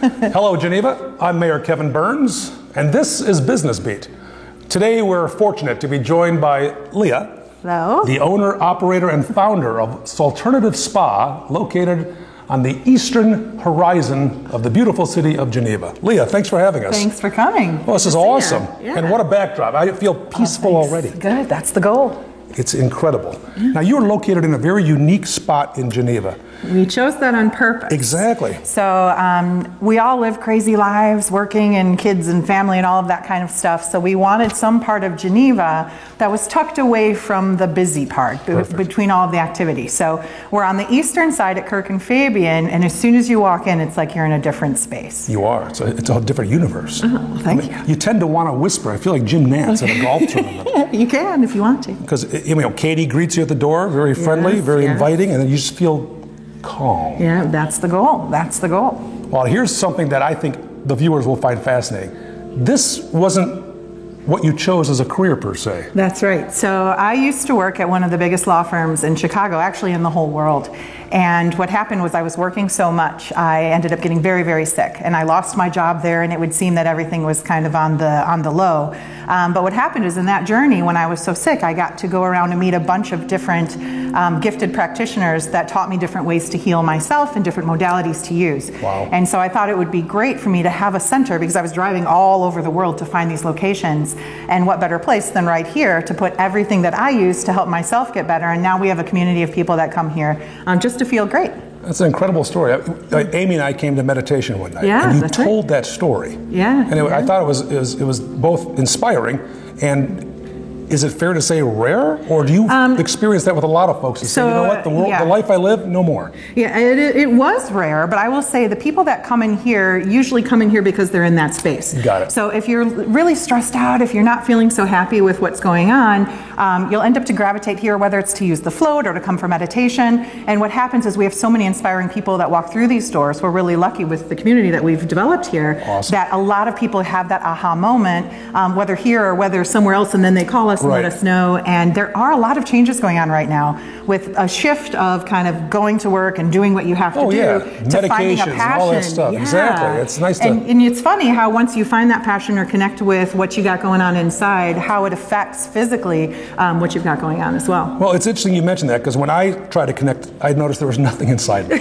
Hello, Geneva. I'm Mayor Kevin Burns, and this is Business Beat. Today, we're fortunate to be joined by Leah, hello, the owner, operator, and founder of Salternative Spa, located on the eastern horizon of the beautiful city of Geneva. Leah, thanks for having us. Thanks for coming. Well, this is awesome. Yeah. And what a backdrop. I feel peaceful already. Good, that's the goal. It's incredible. Now, you're located in a very unique spot in Geneva. We chose that on purpose. Exactly. So we all live crazy lives, working and kids and family and all of that kind of stuff. So we wanted some part of Geneva that was tucked away from the busy part, between all of the activity. So we're on the eastern side at Kirk and Fabian, and as soon as you walk in, it's like you're in a different space. You are. It's a different universe. Oh, thank you. You tend to want to whisper. I feel like Jim Nantz at a golf tournament. You can if you want to. Because Katie greets you at the door, very friendly, very inviting, and then you just feel calm. Yeah, that's the goal. That's the goal. Well, here's something that I think the viewers will find fascinating. This wasn't what you chose as a career, per se. That's right. So I used to work at one of the biggest law firms in Chicago, actually in the whole world. And what happened was I was working so much, I ended up getting very, very sick. And I lost my job there, and it would seem that everything was kind of on the low. But what happened is in that journey, when I was so sick, I got to go around and meet a bunch of different gifted practitioners that taught me different ways to heal myself and different modalities to use. Wow. And so I thought it would be great for me to have a center, because I was driving all over the world to find these locations. And what better place than right here to put everything that I use to help myself get better. And now we have a community of people that come here just to feel great. That's an incredible story. Amy and I came to meditation one night, yeah, and you told that story. Yeah. And I thought it was both inspiring and, is it fair to say, rare? Or do you experience that with a lot of folks who say, you know what, the life I live, no more? Yeah, it was rare, but I will say the people that come in here usually come in here because they're in that space. Got it. So if you're really stressed out, if you're not feeling so happy with what's going on, you'll end up to gravitate here, whether it's to use the float or to come for meditation. And what happens is we have so many inspiring people that walk through these doors. We're really lucky with the community that we've developed here. Awesome. That a lot of people have that aha moment, whether here or whether somewhere else, and then they call us and let us know. And there are a lot of changes going on right now with a shift of kind of going to work and doing what you have to do to finding a passion. And all that stuff. Yeah. Exactly. It's nice to... And it's funny how once you find that passion or connect with what you got going on inside, how it affects physically what you've got going on as well. Well, it's interesting you mentioned that, because when I tried to connect, I noticed there was nothing inside me.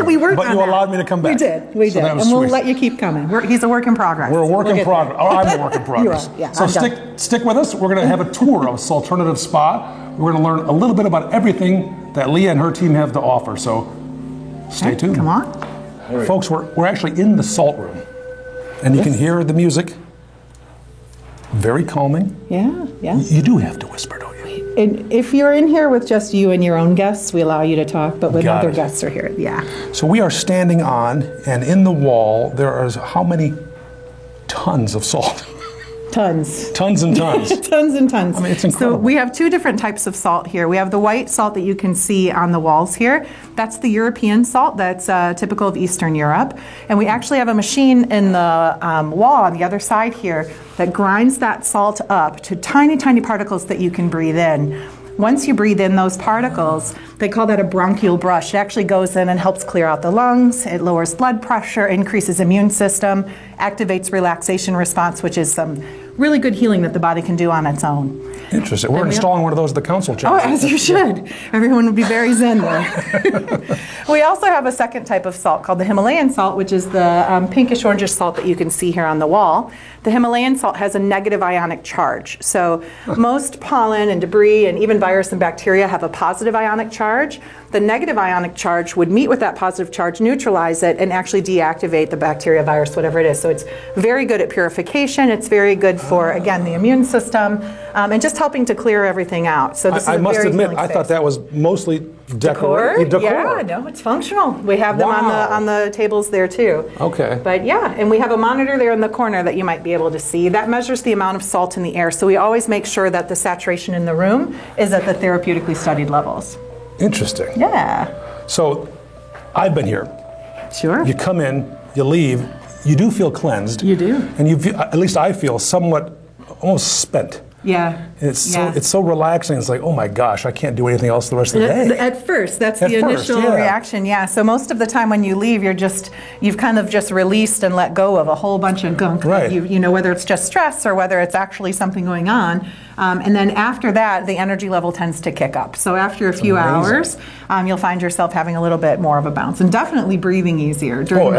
We worked on But you allowed me to come back. We did. And we'll let you keep coming. He's a work in progress. We're a work in progress. Oh, I'm a work in progress. You are. Yeah, so stick with us. We're going to have a tour of Salternative Spa. We're going to learn a little bit about everything that Leah and her team have to offer. So stay tuned. Come on. Right. Folks, we're actually in the salt room. And you can hear the music. Very calming. Yeah. You do have to whisper, don't you? And if you're in here with just you and your own guests, we allow you to talk, but when other guests are here, So we are standing on, and in the wall, there are how many tons of salt? Tons. Tons and tons. Tons and tons. I mean, it's incredible. So we have two different types of salt here. We have the white salt that you can see on the walls here. That's the European salt that's typical of Eastern Europe. And we actually have a machine in the wall on the other side here that grinds that salt up to tiny, tiny particles that you can breathe in. Once you breathe in those particles, they call that a bronchial brush. It actually goes in and helps clear out the lungs. It lowers blood pressure, increases immune system, activates relaxation response, which is some really good healing that the body can do on its own. Interesting. We're installing one of those at the council chamber. Oh, as you should. Everyone would be very zen there. We also have a second type of salt called the Himalayan salt, which is the pinkish orangish salt that you can see here on the wall. The Himalayan salt has a negative ionic charge. So most pollen and debris and even virus and bacteria have a positive ionic charge. The negative ionic charge would meet with that positive charge, neutralize it, and actually deactivate the bacteria, virus, whatever it is. So it's very good at purification. It's very good for, again, the immune system, and just helping to clear everything out. So this is I must very admit, healing I space. thought that was mostly decor. Yeah, no, it's functional. We have them on the tables there too. Okay. But yeah, and we have a monitor there in the corner that you might be able to see. That measures the amount of salt in the air. So we always make sure that the saturation in the room is at the therapeutically studied levels. Interesting. Yeah. So I've been here. Sure. You come in, you leave, you do feel cleansed. You do. And you feel, at least I feel somewhat almost spent. Yeah. It's so relaxing. It's like, oh my gosh, I can't do anything else the rest of the day. At first, that's the initial reaction. Yeah. So most of the time when you leave, you've kind of just released and let go of a whole bunch of gunk. Right. You know, whether it's just stress or whether it's actually something going on. And then after that, the energy level tends to kick up. So after a few hours, you'll find yourself having a little bit more of a bounce, and definitely breathing easier during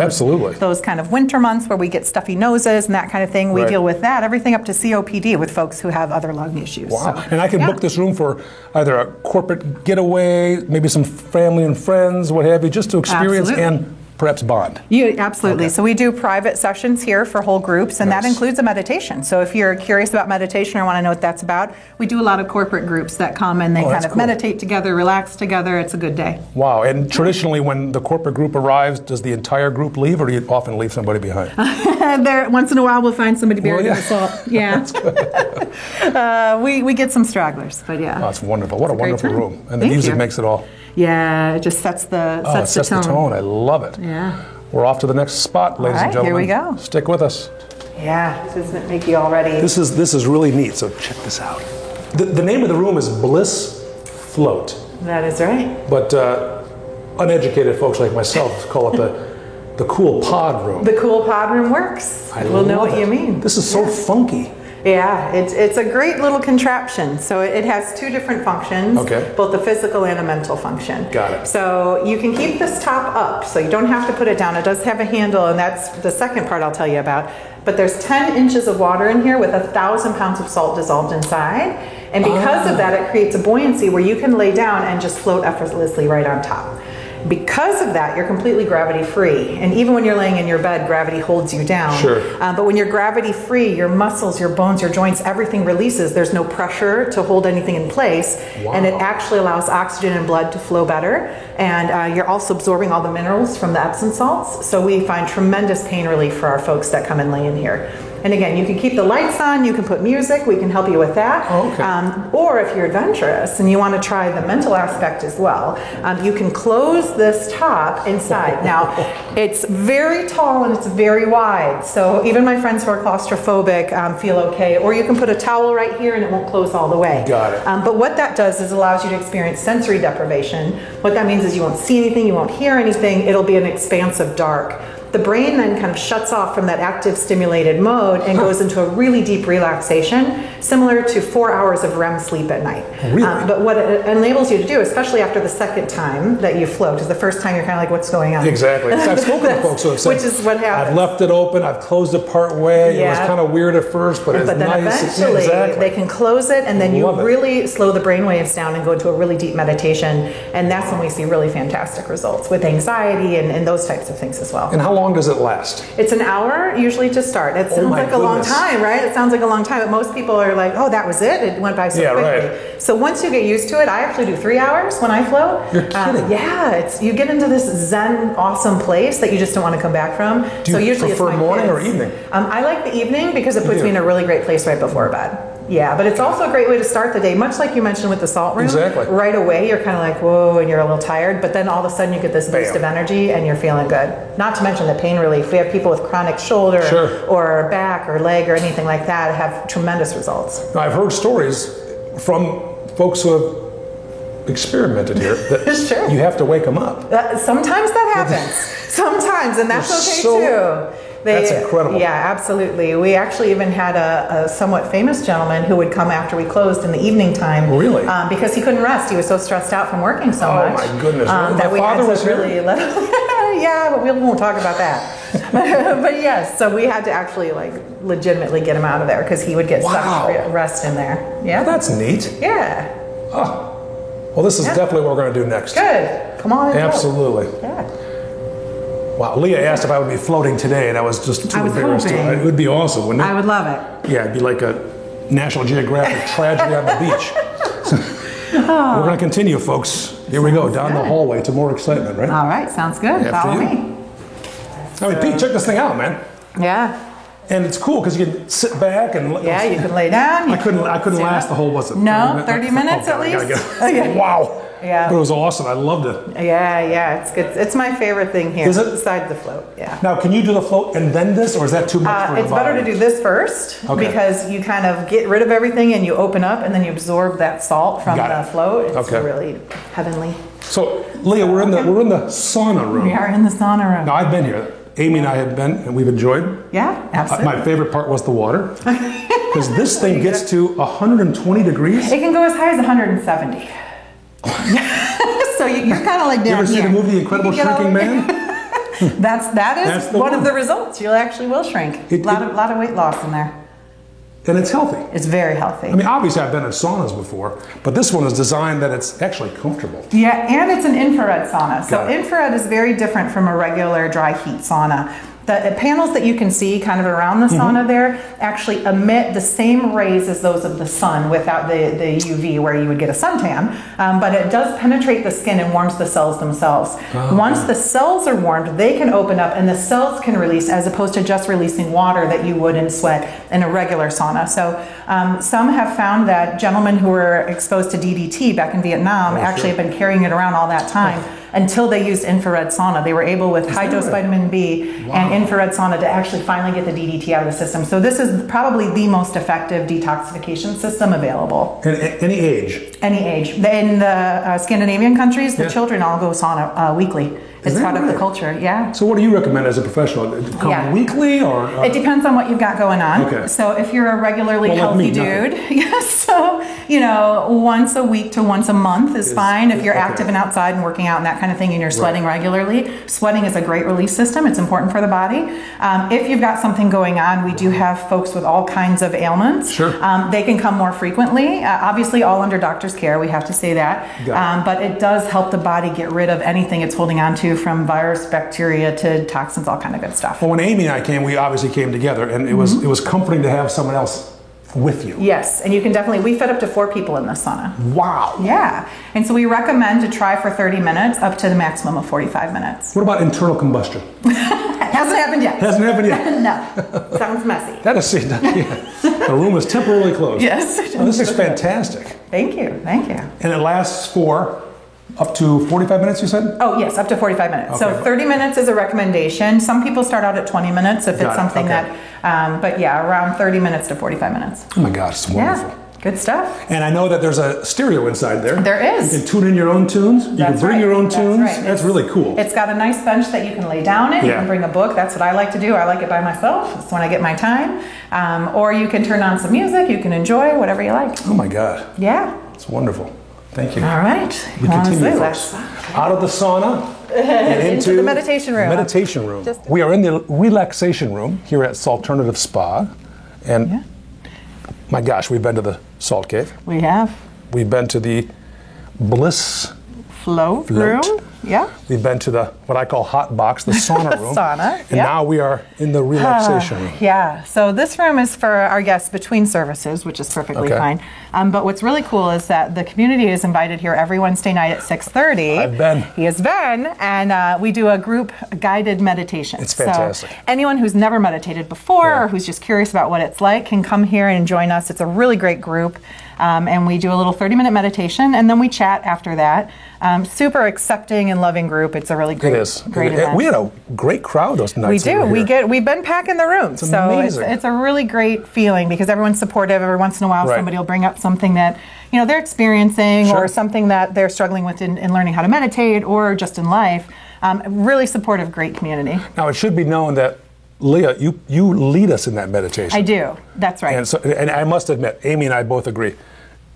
those kind of winter months where we get stuffy noses and that kind of thing. We deal with that, everything up to COPD with folks who have other lung issues. Wow. So, and I can book this room for either a corporate getaway, maybe some family and friends, what have you, just to experience and perhaps bond. Absolutely. Okay. So we do private sessions here for whole groups, and that includes a meditation. So if you're curious about meditation or want to know what that's about, we do a lot of corporate groups that come and they kind of meditate together, relax together. It's a good day. Wow. And traditionally when the corporate group arrives, does the entire group leave, or do you often leave somebody behind? Once in a while we'll find somebody buried in the salt. Yeah. we get some stragglers, but yeah. Oh, that's wonderful. What a wonderful room. And the music makes it all. Yeah, it just sets the tone. I love it. Yeah. We're off to the next spot, ladies and gentlemen. Here we go. Stick with us. Yeah, doesn't it make you all ready? This is really neat, so check this out. The name of the room is Bliss Float. That is right. But uneducated folks like myself call it the Cool Pod Room. The Cool Pod Room works. We'll know what you mean. This is so funky. Yeah, it's a great little contraption. So it has two different functions, both a physical and a mental function. Got it. So you can keep this top up, so you don't have to put it down. It does have a handle, and that's the second part I'll tell you about. But there's 10 inches of water in here with 1,000 pounds of salt dissolved inside. And because of that, it creates a buoyancy where you can lay down and just float effortlessly right on top. Because of that, you're completely gravity free. And even when you're laying in your bed, gravity holds you down. Sure. But when you're gravity free, your muscles, your bones, your joints, everything releases. There's no pressure to hold anything in place. Wow. And it actually allows oxygen and blood to flow better. And you're also absorbing all the minerals from the Epsom salts. So we find tremendous pain relief for our folks that come and lay in here. And again, you can keep the lights on, you can put music, we can help you with that. Oh, okay. Or if you're adventurous and you want to try the mental aspect as well, you can close this top inside. Now, it's very tall and it's very wide, so even my friends who are claustrophobic feel okay. Or you can put a towel right here and it won't close all the way. Got it. But what that does is allows you to experience sensory deprivation. What that means is you won't see anything, you won't hear anything, it'll be an expanse of dark. The brain then kind of shuts off from that active stimulated mode and goes into a really deep relaxation, similar to 4 hours of REM sleep at night. Really? But what it enables you to do, especially after the second time that you float, because the first time you're kind of like, what's going on? Exactly. I've spoken to folks who have said, which is what happens. I've left it open, I've closed it part way, it was kind of weird at first, but it's then nice. Eventually they can close it, and then you really slow the brain waves down and go into a really deep meditation, and that's when we see really fantastic results with anxiety and those types of things as well. And how long does it last? It's an hour usually to start. It sounds like a long time, right? It sounds like a long time, but most people are like, oh, that was it? It went by so quickly. Right. So once you get used to it, I actually do 3 hours when I float. You're kidding. You get into this zen, awesome place that you just don't want to come back from. Do you prefer morning or evening? I like the evening because it puts me in a really great place right before bed. Yeah, but it's also a great way to start the day, much like you mentioned with the salt room. Exactly. Right away, you're kind of like, whoa, and you're a little tired, but then all of a sudden you get this boost of energy and you're feeling good. Not to mention the pain relief. We have people with chronic shoulder or back or leg or anything like that have tremendous results. Now, I've heard stories from folks who have experimented here that you have to wake them up. Sometimes that happens. Sometimes, and that's okay too. That's incredible. Yeah, absolutely. We actually even had a somewhat famous gentleman who would come after we closed in the evening time. Really? Because he couldn't rest. He was so stressed out from working so much. Oh my goodness. That my father was really let him. Yeah, but we won't talk about that. But yes, so we had to actually legitimately get him out of there because he would get such rest in there. Yeah. Well, that's neat. Yeah. Oh. Well, this is definitely what we're going to do next. Good. Come on. Absolutely. Yeah. Wow, Leah asked if I would be floating today, and I was just too embarrassed. It would be awesome, wouldn't it? I would love it. Yeah, it'd be like a National Geographic tragedy on the beach. We're going to continue, folks. Here we go, down the hallway to more excitement, right? All right, sounds good. Follow me. I mean, Pete, check this thing out, man. Yeah. And it's cool because you can sit back and... Yeah, you can lay down. I couldn't last the whole, 30 minutes at least? Wow. Yeah. But it was awesome. I loved it. Yeah, it's good. It's my favorite thing here. Is it? Besides the float, yeah. Now, can you do the float and then this, or is that too much for your It's body? better to do this first because you kind of get rid of everything and you open up and then you absorb that salt from the float. It's really heavenly. So, Leah, we're in the sauna room. We are in the sauna room. Now, I've been here. Amy and I have been, and we've enjoyed. Yeah, absolutely. My favorite part was the water. Because this thing gets to 120 degrees. It can go as high as 170. So you're kind of like down here. You ever see the movie Incredible Shrinking Man? That is one of the results. You actually will shrink. A lot of weight loss in there. And it's healthy. It's very healthy. I mean, obviously I've been in saunas before, but this one is designed that it's actually comfortable. Yeah, and it's an infrared sauna. So infrared is very different from a regular dry heat sauna. The panels that you can see kind of around the sauna there actually emit the same rays as those of the sun without the UV where you would get a suntan, but it does penetrate the skin and warms the cells themselves. Once the cells are warmed, they can open up and the cells can release as opposed to just releasing water that you would in sweat in a regular sauna. So some have found that gentlemen who were exposed to DDT back in Vietnam actually have been carrying it around all that time. Until they used infrared sauna. They were able with high dose vitamin B and infrared sauna to actually finally get the DDT out of the system. So this is probably the most effective detoxification system available. And any age? Any age. In the Scandinavian countries, the children all go sauna weekly. It's part of the culture, yeah. So what do you recommend as a professional? Come weekly or? It depends on what you've got going on. Okay. So if you're a regularly healthy dude, so once a week to once a month is fine. If you're active and outside and working out and that kind of thing and you're sweating regularly, sweating is a great release system. It's important for the body. If you've got something going on, we do have folks with all kinds of ailments. Sure. They can come more frequently. Obviously all under doctor's care, we have to say that. But it does help the body get rid of anything it's holding on to, from virus, bacteria to toxins, all kind of good stuff. Well, when Amy and I came, we obviously came together, and it was comforting to have someone else with you. Yes, and you can definitely, we fit up to 4 people in the sauna. Wow. Yeah, and so we recommend to try for 30 minutes up to the maximum of 45 minutes. What about internal combustion? Hasn't happened yet. Hasn't happened yet? No, sounds messy. That is, the room is temporarily closed. Yes. Oh, this is fantastic. Thank you. And it lasts for up to 45 minutes, you said? Oh, yes, up to 45 minutes. Okay. So 30 minutes is a recommendation. Some people start out at 20 minutes if it's something that, but yeah, around 30 minutes to 45 minutes. Oh my gosh, it's wonderful. Yeah, good stuff. And I know that there's a stereo inside there. There is. You can tune in your own tunes. You can bring your own tunes. That's right. That's really cool. It's got a nice bench that you can lay down in. You can bring a book. That's what I like to do. I like it by myself. It's when I get my time. Or you can turn on some music. You can enjoy whatever you like. Oh my God. Yeah. It's wonderful. Thank you. All right. We continue, folks. Out of the sauna and into the meditation room. We are in the relaxation room here at Salternative Spa. And my gosh, we've been to the Salt Cave. We have. We've been to the Bliss Float room. Yeah. We've been to the, what I call hot box, the sauna room. And now we are in the relaxation room. Yeah. So this room is for our guests between services, which is perfectly fine. But what's really cool is that the community is invited here every Wednesday night at 6:30. I've been. He has been. And we do a group guided meditation. It's fantastic. So anyone who's never meditated before or who's just curious about what it's like can come here and join us. It's a really great group. And we do a little 30-minute meditation, and then we chat after that. Super accepting and loving group. It's a really great, great event. We had a great crowd those nights. We do. We've been packing the room. It's amazing. So it's a really great feeling because everyone's supportive. Every once in a while, somebody will bring up something that they're experiencing or something that they're struggling with in learning how to meditate or just in life. Really supportive, great community. Now, it should be known that Leah, you lead us in that meditation. I do. That's right. And I must admit, Amy and I both agree,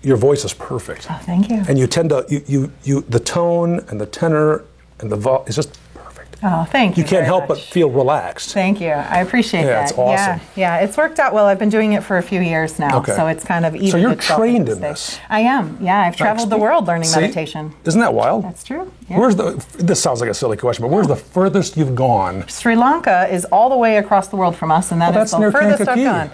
your voice is perfect. Oh, thank you. And you tend to the tone and the tenor and the voice is just perfect. Oh, thank you. You can't help but feel relaxed. Thank you. I appreciate that. Yeah, it's awesome. Yeah, it's worked out well. I've been doing it for a few years now, so it's kind of even. So you're trained in this. I am. Yeah, I've traveled the world learning meditation. Isn't that wild? That's true. Yeah. This sounds like a silly question, but where's the furthest you've gone? Sri Lanka is all the way across the world from us, and that's the furthest I've gone.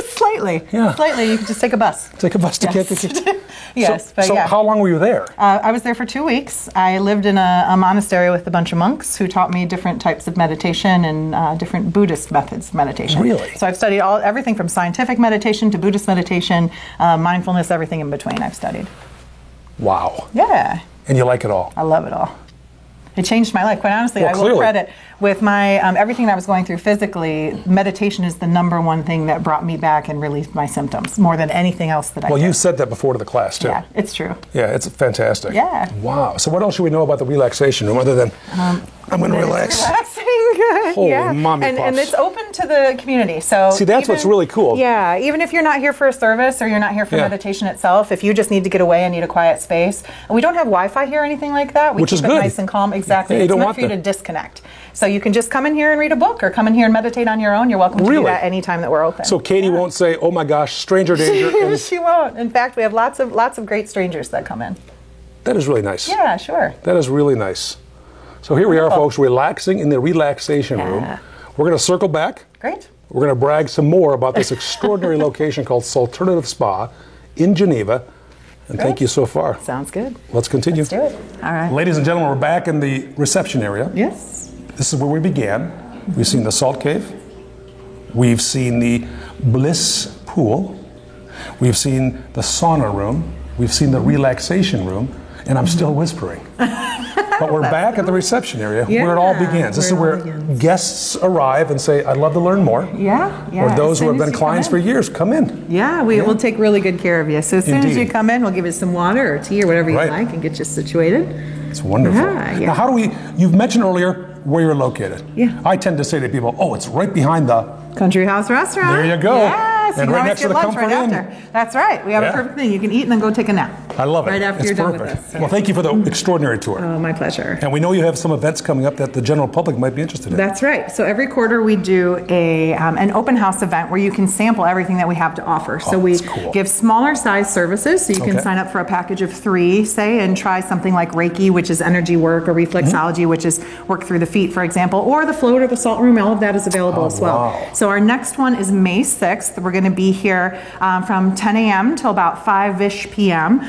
Slightly. Yeah. Slightly. You can just take a bus. Take a bus to Kankakee. Yes, so how long were you there? I was there for 2 weeks. I lived in a monastery with a bunch of monks who taught me different types of meditation and different Buddhist methods of meditation. Really? So I've studied everything from scientific meditation to Buddhist meditation, mindfulness, everything in between I've studied. Wow. Yeah. And you like it all? I love it all. It changed my life. Quite honestly, Well, I will clearly. credit with my everything that I was going through physically. Meditation is the number one thing that brought me back and relieved my symptoms more than anything else that I Well, did. you said that before to the class, too. Yeah, it's true. Yeah, it's fantastic. Yeah. Wow. So what else should we know about the relaxation room other than I'm going to relax? Relaxing. Holy yeah. mommy and puffs. it's open to the community. So See, that's what's really cool. Yeah, even if you're not here for a service or you're not here for Yeah. meditation itself, if you just need to get away and need a quiet space, and we don't have Wi-Fi here or anything like that. We Which keep is it good. nice and calm. Exactly. Yeah, you it's don't meant want for you that. to disconnect. So you can just come in here and read a book or come in here and meditate on your own. You're welcome to Really? do that anytime that we're open. So Katie won't say, "Oh my gosh, stranger danger." and She won't. In fact, we have lots of great strangers that come in. that is really nice. Yeah, sure. That is really nice. So here we are, folks, relaxing in the relaxation room. Yeah. We're going to circle back. Great. We're going to brag some more about this extraordinary location called Salternative Spa in Geneva. And thank you so far. Sounds good. Let's continue. Let's do it. All right. Ladies and gentlemen, we're back in the reception area. Yes. This is where we began. We've seen the Salt Cave. We've seen the Bliss Pool. We've seen the sauna room. We've seen the relaxation room. And I'm still whispering. But we're back at the reception area where it all Yeah, begins. This is where it where all begins. guests arrive and say, "I'd love to learn more." Yeah. Or those As who soon have as been you clients come for in. years, come in. Yeah, we'll take really good care of you. So as soon as Indeed. you come in, we'll give you some water or tea or whatever you Right. like and get you situated. It's wonderful. Yeah. Now, how do we, you've mentioned earlier where you're located. Yeah. I tend to say to people, "Oh, it's right behind the..." Country House Restaurant. There you go. Yes, And you right can next always to get the lunch right Comfort Inn. after. That's right. We have Yeah. a perfect thing. You can eat and then go take a nap. I love it. Right after It's you're perfect. done with us. Well, thank you for the extraordinary tour. Oh, my pleasure. And we know you have some events coming up that the general public might be interested in. That's right. So every quarter we do an open house event where you can sample everything that we have to offer. So we that's cool. give smaller size services. So you can Okay. sign up for a package of 3, say, and try something like Reiki, which is energy work, or reflexology, which is work through the feet, for example, or the float or the salt room. All of that is available as well. wow. So our next one is May 6th. We're going to be here from 10 a.m. till about 5-ish p.m.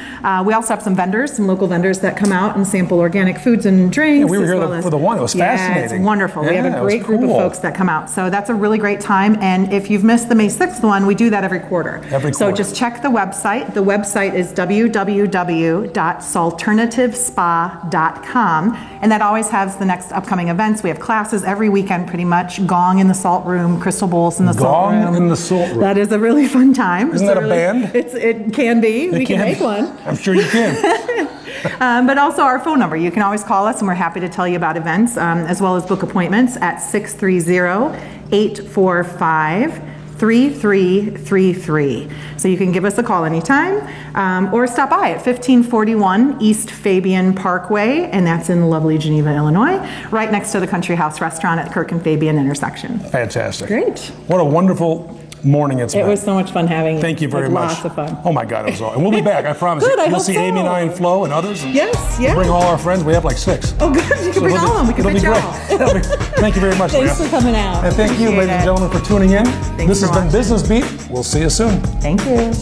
We also have some vendors, some local vendors that come out and sample organic foods and drinks. Yeah, we were as here well as- for the one. It was Yeah, fascinating. it's wonderful. We have Yeah, a it was great group of cool. folks that come out. So that's a really great time. And if you've missed the May 6th one, we do that every quarter. Every So quarter. just check the website. The website is www.salternativespa.com. And that always has the next upcoming events. We have classes every weekend pretty much. Gong in the salt room, crystal bowls in the salt room. Gong in the Salt Room. That is a really fun time. Isn't that a band? It can be. We can make one. I'm sure you can. But also our phone number. You can always call us, and we're happy to tell you about events, as well as book appointments at 630-845-3333. So you can give us a call anytime, or stop by at 1541 East Fabian Parkway, and that's in lovely Geneva, Illinois, right next to the Country House Restaurant at Kirk and Fabian intersection. Fantastic. Great. What a wonderful morning it's been. It was so much fun having you. Thank you very It was much. Lots of fun. Oh my God, it was all. And we'll be back, I promise. Good, I You'll hope see so. Amy and I and Flo and others. And Yes, we'll yeah. bring all our friends. We have like 6. Oh, good. You can bring all of them. We can it'll fit be you great. all. Thank you very much, Thanks Leah. for coming out. And thank you, Appreciate ladies and it. gentlemen, for tuning in. Thanks This for has been watching. Business Beat. We'll see you soon. Thank you.